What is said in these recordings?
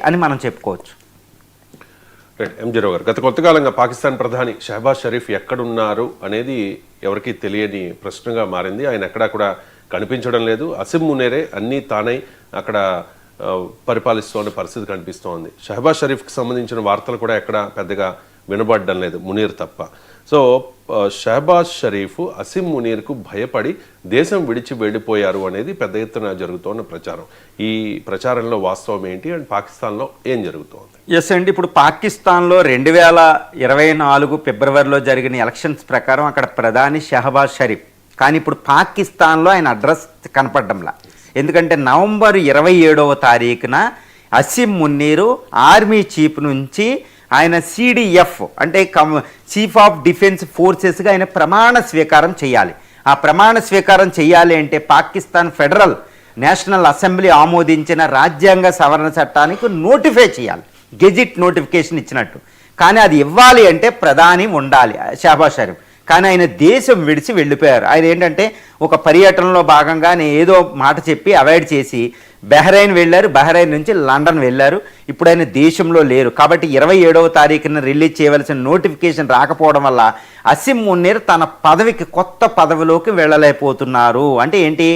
అని మనం చెప్పుకోవచ్చు. ఎంజీరావు గారు, గత కొంతకాలంగా పాకిస్తాన్ ప్రధాని షహబాజ్ షరీఫ్ ఎక్కడున్నారు అనేది ఎవరికీ తెలియని ప్రశ్నగా మారింది. ఆయన ఎక్కడా కూడా కనిపించడం లేదు. అసిమ్ మునేరే అన్నీ తానై అక్కడ పరిపాలిస్తున్న పరిస్థితి కనిపిస్తోంది. షహబాజ్ షరీఫ్కి సంబంధించిన వార్తలు కూడా ఎక్కడ పెద్దగా వినబడడం లేదు, మునీర్ తప్ప. సో షహబాజ్ షరీఫ్ అసిమ్ మునీర్కు భయపడి దేశం విడిచి వెళ్ళిపోయారు అనేది పెద్ద ఎత్తున జరుగుతున్న ప్రచారం. ఈ ప్రచారంలో వాస్తవం ఏంటి అండ్ పాకిస్తాన్లో ఏం జరుగుతోంది? ఎస్ అండి, ఇప్పుడు పాకిస్తాన్లో 2024 ఫిబ్రవరిలో జరిగిన ఎలక్షన్స్ ప్రకారం అక్కడ ప్రధాని షహబాజ్ షరీఫ్, కానీ ఇప్పుడు పాకిస్తాన్లో ఆయన అడ్రస్ కనపడడంలా. ఎందుకంటే నవంబర్ 27వ తారీఖున అసిమ్ మున్నీరు ఆర్మీ చీఫ్ నుంచి ఆయన సిడిఎఫ్ అంటే చీఫ్ ఆఫ్ డిఫెన్స్ ఫోర్సెస్గా ఆయన ప్రమాణ స్వీకారం చేయాలి. ఆ ప్రమాణ స్వీకారం చేయాలి అంటే పాకిస్తాన్ ఫెడరల్ నేషనల్ అసెంబ్లీ ఆమోదించిన రాజ్యాంగ సవరణ చట్టానికి నోటిఫై చేయాలి, గెజిట్ నోటిఫికేషన్ ఇచ్చినట్టు. కానీ అది ఇవ్వాలి అంటే ప్రధాని ఉండాలి షహబాజ్ షరీఫ్. కానీ ఆయన దేశం విడిచి వెళ్ళిపోయారు. ఆయన ఏంటంటే ఒక పర్యటనలో భాగంగానే ఏదో మాట చెప్పి అవాయిడ్ చేసి బహ్రెయిన్ వెళ్ళారు, బహ్రెయిన్ నుంచి లండన్ వెళ్ళారు. ఇప్పుడు ఆయన దేశంలో లేరు. కాబట్టి 27వ తారీఖున రిలీజ్ చేయవలసిన నోటిఫికేషన్ రాకపోవడం వల్ల అసిమ్ మున్నీర్ తన పదవికి కొత్త పదవిలోకి వెళ్ళలేకపోతున్నారు. అంటే ఏంటి,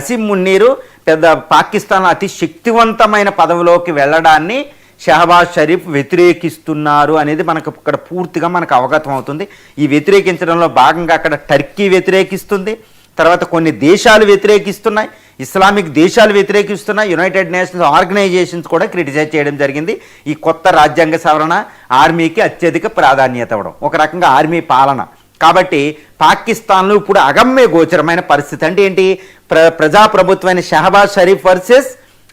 అసిమ్ మున్నీరు పెద్ద పాకిస్తాన్ అతి శక్తివంతమైన పదవిలోకి వెళ్ళడాన్ని షహబాజ్ షరీఫ్ వ్యతిరేకిస్తున్నారు అనేది మనకు ఇక్కడ పూర్తిగా మనకు అవగతం అవుతుంది. ఈ వ్యతిరేకించడంలో భాగంగా అక్కడ టర్కీ వ్యతిరేకిస్తుంది, తర్వాత కొన్ని దేశాలు వ్యతిరేకిస్తున్నాయి, ఇస్లామిక్ దేశాలు వ్యతిరేకిస్తున్నాయి, యునైటెడ్ నేషన్స్ ఆర్గనైజేషన్స్ కూడా క్రిటిసైజ్ చేయడం జరిగింది. ఈ కొత్త రాజ్యాంగ సవరణ ఆర్మీకి అత్యధిక ప్రాధాన్యత ఇవ్వడం, ఒక రకంగా ఆర్మీ పాలన. కాబట్టి పాకిస్తాన్లో ఇప్పుడు అగమ్య గోచరమైన పరిస్థితి. అంటే ఏంటి, ప్రజాప్రభుత్వమైన షహబాజ్ షరీఫ్ వర్సెస్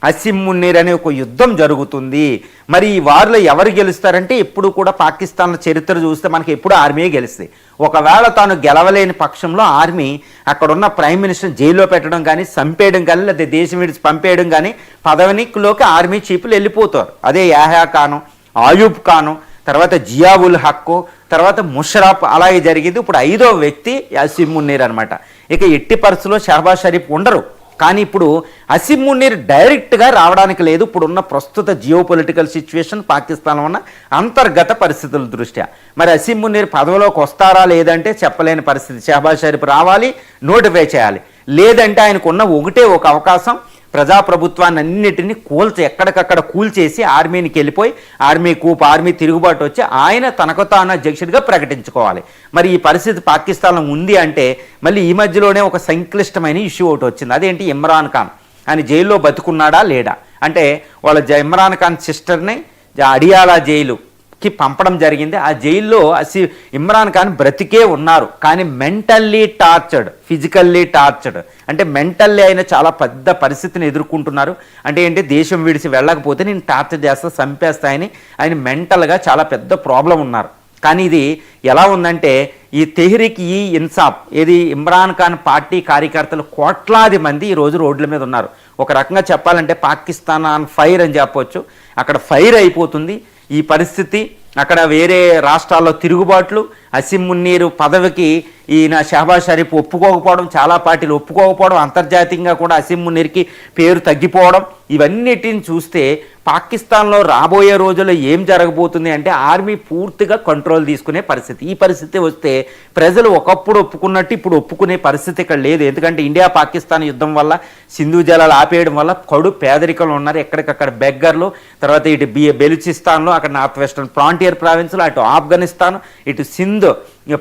అసిమ్ మున్నీర్ అనే ఒక యుద్ధం జరుగుతుంది. మరి ఈ వారిలో ఎవరు గెలుస్తారంటే ఎప్పుడు కూడా పాకిస్తాన్ల చరిత్ర చూస్తే మనకి ఎప్పుడు ఆర్మీయే గెలుస్తుంది. ఒకవేళ తాను గెలవలేని పక్షంలో ఆర్మీ అక్కడున్న ప్రైమ్ మినిస్టర్ జైల్లో పెట్టడం కానీ, చంపేయడం కానీ, లేదా దేశం విడిచి పంపేయడం కానీ, పదవిలోకి ఆర్మీ చీఫ్లు వెళ్ళిపోతారు. అదే యాహ్యా ఖాను, ఆయూబ్ ఖాను, తర్వాత జియా ఉల్ హక్, తర్వాత ముషరఫ్, అలాగే జరిగింది. ఇప్పుడు 5వ వ్యక్తి అసిమ్ మున్నీర్ అనమాట. ఇక ఎట్టి పరిస్థితుల్లో షహబాజ్ షరీఫ్ ఉండరు. కానీ ఇప్పుడు అసిమ్ మున్నీర్ డైరెక్ట్గా రావడానికి లేదు. ఇప్పుడున్న ప్రస్తుత జియో పొలిటికల్ సిచ్యువేషన్, పాకిస్తాన్లో ఉన్న అంతర్గత పరిస్థితుల దృష్ట్యా మరి అసిమ్ మున్నీర్ పదవిలోకి వస్తారా లేదంటే చెప్పలేని పరిస్థితి. షహబాజ్ షరీఫ్ రావాలి, నోటిఫై చేయాలి. లేదంటే ఆయనకున్న ఒకటే ఒక అవకాశం, ప్రజాప్రభుత్వాన్ని అన్నిటినీ ఎక్కడికక్కడ కూల్చేసి ఆర్మీకి వెళ్ళిపోయి ఆర్మీ తిరుగుబాటు వచ్చి ఆయన తనకు తాను అధ్యక్షుడిగా ప్రకటించుకోవాలి. మరి ఈ పరిస్థితి పాకిస్తాన్లో ఉంది అంటే మళ్ళీ ఈ మధ్యలోనే ఒక సంక్లిష్టమైన ఇష్యూ ఒకటి వచ్చింది. అదేంటి, ఇమ్రాన్ ఖాన్ ఆయన జైల్లో బతుకున్నాడా లేడా అంటే వాళ్ళ ఇమ్రాన్ ఖాన్ సిస్టర్ని అడియాలా జైలుకి పంపడం జరిగింది. ఆ జైల్లో ఇమ్రాన్ ఖాన్ బ్రతికే ఉన్నారు, కానీ మెంటల్లీ టార్చర్డ్, ఫిజికల్లీ టార్చర్డ్. అంటే మెంటల్లీ అయిన చాలా పెద్ద పరిస్థితిని ఎదుర్కొంటున్నారు. అంటే ఏంటి, దేశం విడిచి వెళ్ళకపోతే నేను టార్చర్ చేస్తా, చంపేస్తాయని ఆయన మెంటల్గా చాలా పెద్ద ప్రాబ్లం ఉన్నారు. కానీ ఇది ఎలా ఉందంటే, ఈ తెహ్రీక్ ఈ ఇన్సాఫ్ ఏది ఇమ్రాన్ ఖాన్ పార్టీ కార్యకర్తలు కోట్లాది మంది ఈరోజు రోడ్ల మీద ఉన్నారు. ఒక రకంగా చెప్పాలంటే పాకిస్తాన్ ఆన్ ఫైర్ అని చెప్పవచ్చు. అక్కడ ఫైర్ అయిపోతుంది ఈ పరిస్థితి. అక్కడ వేరే రాష్ట్రాల్లో తిరుగుబాట్లు, అసిమ్ మున్నీరు పదవికి ఈయన షహబాజ్ షరీఫ్ ఒప్పుకోకపోవడం, చాలా పార్టీలు ఒప్పుకోకపోవడం, అంతర్జాతీయంగా కూడా అసిమ్ మున్నీర్కి పేరు తగ్గిపోవడం, ఇవన్నిటిని చూస్తే పాకిస్తాన్లో రాబోయే రోజుల్లో ఏం జరగబోతుంది అంటే ఆర్మీ పూర్తిగా కంట్రోల్ తీసుకునే పరిస్థితి. ఈ పరిస్థితి వస్తే ప్రజలు ఒకప్పుడు ఒప్పుకున్నట్టు ఇప్పుడు ఒప్పుకునే పరిస్థితి ఇక్కడ లేదు. ఎందుకంటే ఇండియా పాకిస్తాన్ యుద్ధం వల్ల, సింధు జలాలు ఆపేయడం వల్ల కడు పేదరికంలో ఉన్నారు. ఎక్కడికక్కడ బెగ్గర్లు, తర్వాత ఇటు బెలూచిస్తాన్లో, అక్కడ నార్త్ వెస్టర్న్ ఫ్రాంటియర్ ప్రావిన్స్లో, అటు ఆఫ్ఘనిస్తాన్, ఇటు సింధ్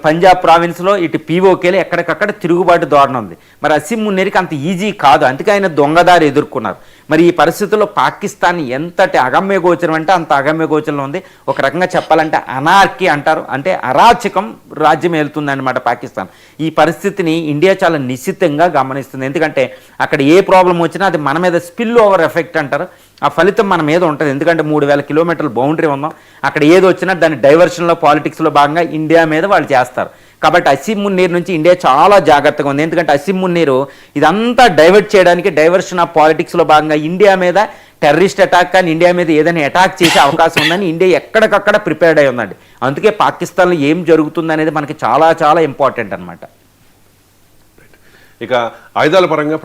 పంజాబ్ ప్రావిన్స్లో, ఇటు పీఓకేలో ఎక్కడికక్కడ తిరుగుబాటు ధోరణి ఉంది. మరి అసిమ్ మున్నీర్కి అంత ఈజీ కాదు, అందుకే ఆయన దొంగదారి ఎదుర్కొన్నారు. మరి ఈ పరిస్థితుల్లో పాకిస్తాన్ ఎంతటి అగమ్య గోచరం అంటే అంత అగమ్య గోచరంలో ఉంది. ఒక రకంగా చెప్పాలంటే అనార్కీ అంటారు, అంటే అరాచకం రాజ్యం వెళ్తుంది అనమాట పాకిస్తాన్. ఈ పరిస్థితిని ఇండియా చాలా నిశ్చితంగా గమనిస్తుంది. ఎందుకంటే అక్కడ ఏ ప్రాబ్లం వచ్చినా అది మన మీద స్పిల్ ఓవర్ ఎఫెక్ట్ అంటారు, ఆ ఫలితం మన మీద ఉంటుంది. ఎందుకంటే 3000 కిలోమీటర్ల బౌండరీ ఉందాం, అక్కడ ఏది వచ్చినా దాని డైవర్షన్లో పాలిటిక్స్లో భాగంగా ఇండియా మీద వాళ్ళు చేస్తారు. కాబట్టి అసిమ్ మున్నీర్ నుంచి ఇండియా చాలా జాగ్రత్తగా ఉంది. ఎందుకంటే అసిమ్ మున్నీరు ఇదంతా డైవర్ట్ చేయడానికి, డైవర్షన్ ఆఫ్ పాలిటిక్స్లో భాగంగా ఇండియా మీద టెర్రరిస్ట్ అటాక్ కానీ ఇండియా మీద ఏదైనా అటాక్ చేసే అవకాశం ఉందని ఇండియా ఎక్కడికక్కడ ప్రిపేర్డ్ అయి ఉందండి. అందుకే పాకిస్తాన్లో ఏం జరుగుతుంది అనేది మనకి చాలా చాలా ఇంపార్టెంట్ అనమాట. ఇక ఆయుధాల పరంగా